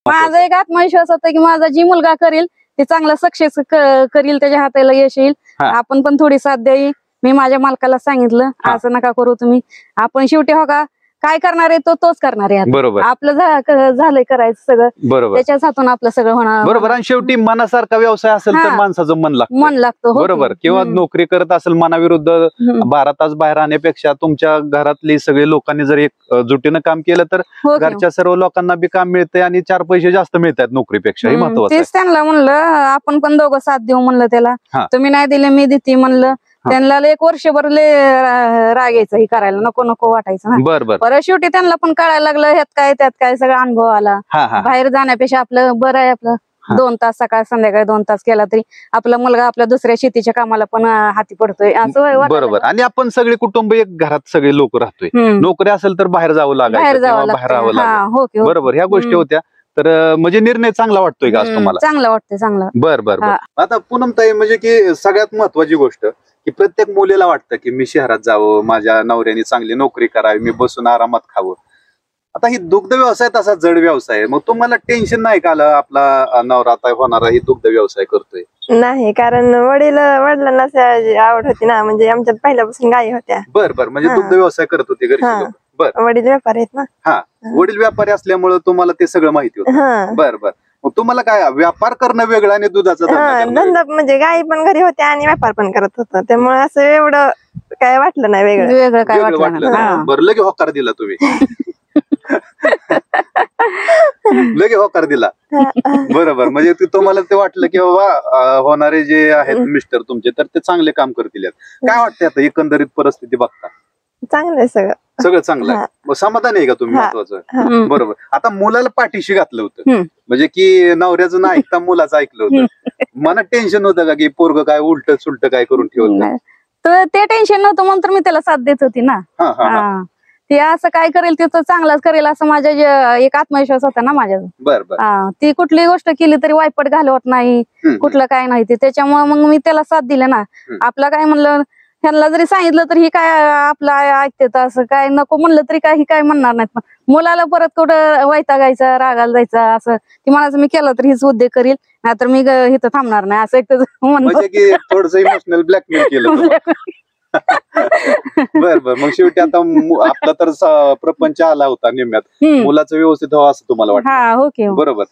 माझा एक आत्मविश्वास होता की माझा जी मुलगा करेल ते चांगला सक्सेस करील, त्याच्या हाताला यश येईल. आपण पण थोडी साथ द्यावी. मी माझ्या मालकाला सांगितलं असं नका करू तुम्ही, आपण शेवटी हो का काय करणार आहे तोच करणार आहे. बरोबर, आपलं झालंय करायचं सगळं, बरोबर, त्याच्याच हातून आपलं सगळं होणार. बरोबर. आणि शेवटी मनासारखा व्यवसाय असेल तर माणसाचं मन लागतं. बरोबर. किंवा नोकरी करत असेल मनाविरुद्ध 12 तास बाहेर राहण्यापेक्षा तुमच्या घरातली सगळे लोकांनी जर एक जुटीनं काम केलं तर घरच्या सर्व लोकांना बी काम मिळतंय आणि 4 पैसे जास्त मिळतात नोकरीपेक्षा. हे महत्वाचं आहे. तेच त्यांना म्हणलं आपण पण दोघं साथ देऊ म्हणलं, त्याला तुम्ही नाही दिले मी देते म्हणलं. त्यांना 1 वर्षभर राग यायचा ही करायला, नको नको वाटायचं ना. बरोबर. परत शेवटी त्यांना पण कळायला लागलं ह्यात काय त्यात काय, सगळा अनुभव आला. बाहेर जाण्यापेक्षा आपलं बरं आहे, आपलं 2 तास सकाळ संध्याकाळी 2 तास केला तरी आपला मुलगा आपल्या दुसऱ्या शेतीच्या कामाला पण हाती पडतोय असं. बरोबर. आणि आपण सगळे कुटुंब एक घरात सगळे लोक राहतोय. नोकरी असेल तर बाहेर जावं लागायचं, बाहेर राहावं लागायचं. बरोबर, ह्या गोष्टी होत्या. तर म्हणजे निर्णय चांगला वाटतोय का तुम्हाला? चांगला वाटतोय, चांगला. बर. आता पूनमताई, म्हणजे की सगळ्यात महत्वाची गोष्ट की प्रत्येक मुलीला वाटतं की मी शहरात जावं, माझ्या नवऱ्याने चांगली नोकरी करावी, मी बसून आरामात खावं. आता ही दुग्ध व्यवसाय तसा जड व्यवसाय आहे, मग तुम्हाला टेन्शन नाही का आलं आपला नवरा आता होणारा ही दुग्ध व्यवसाय करतोय? नाही, कारण वडिलांना आवड होती ना, म्हणजे आमच्यात पहिल्यापासून गायी होत्या. बर. म्हणजे दुग्ध व्यवसाय करत होते घरचे लोक. बर. वडील व्यापारी आहेत ना. वडील व्यापारी असल्यामुळे तुम्हाला ते सगळं माहिती होतं. बर. मग तुम्हाला काय व्यापार करणं वेगळं आणि दुधाचा धंदा म्हणजे गायी पण घरी होत्या आणि व्यापार पण करत होता, त्यामुळे असं एवढं काय वाटलं नाही वेगळं काय वाटलं. बरं, लगे होकार दिला तुम्ही. लगे होकार दिला. बरोबर. म्हणजे तुम्हाला ते वाटलं की बाबा होणारे जे आहेत मिस्टर तुमचे तर ते चांगले काम करतील. काय वाटतंय आता एकंदरीत परिस्थिती बघता? चांगलं आहे सगळं चांगलं आहे. मग समाधान आहे का तुम्ही? महत्वाचं. बरोबर. आता मुलाला पाठीशी घातलं होतं, म्हणजे की नवऱ्याचं ना ऐकता मुलाचं ऐकलं होतं. मनात टेन्शन होतं का की पोरग काय उलट सुलट काय करून ठेवलं? तर ते टेन्शन नव्हतं म्हणून तर मी त्याला साथ देत होती ना. ते असं काय करेल ते तर चांगलाच करेल असं माझ्या एक आत्मविश्वास होता ना माझ्या. बरं. ती कुठली गोष्ट केली तरी वायपट घालवत नाही, कुठलं काय नाही ते. त्याच्यामुळे मग मी त्याला साथ दिले ना. आपलं काय म्हणलं ह्यांना जरी सांगितलं तर ही काय आपलं ऐकते, असं काय नको म्हणलं तरी काही काय म्हणणार नाहीत. पण मुलाला परत कुठं वैतागायचा, रागाला जायचा असं ती म्हणायचं मी केलं तर हीच उद्योग करील, नाहीतर मी इथं थांबणार नाही असं एक म्हणजे थोडस इमोशनल ब्लॅकमेल केलं. बर. मग शेवटी आता आपला तर प्रपंच आला होता निम्म्यात, मुलाचं व्यवस्थित व्हावं असं तुम्हाला वाटतं? ओके. बरोबर.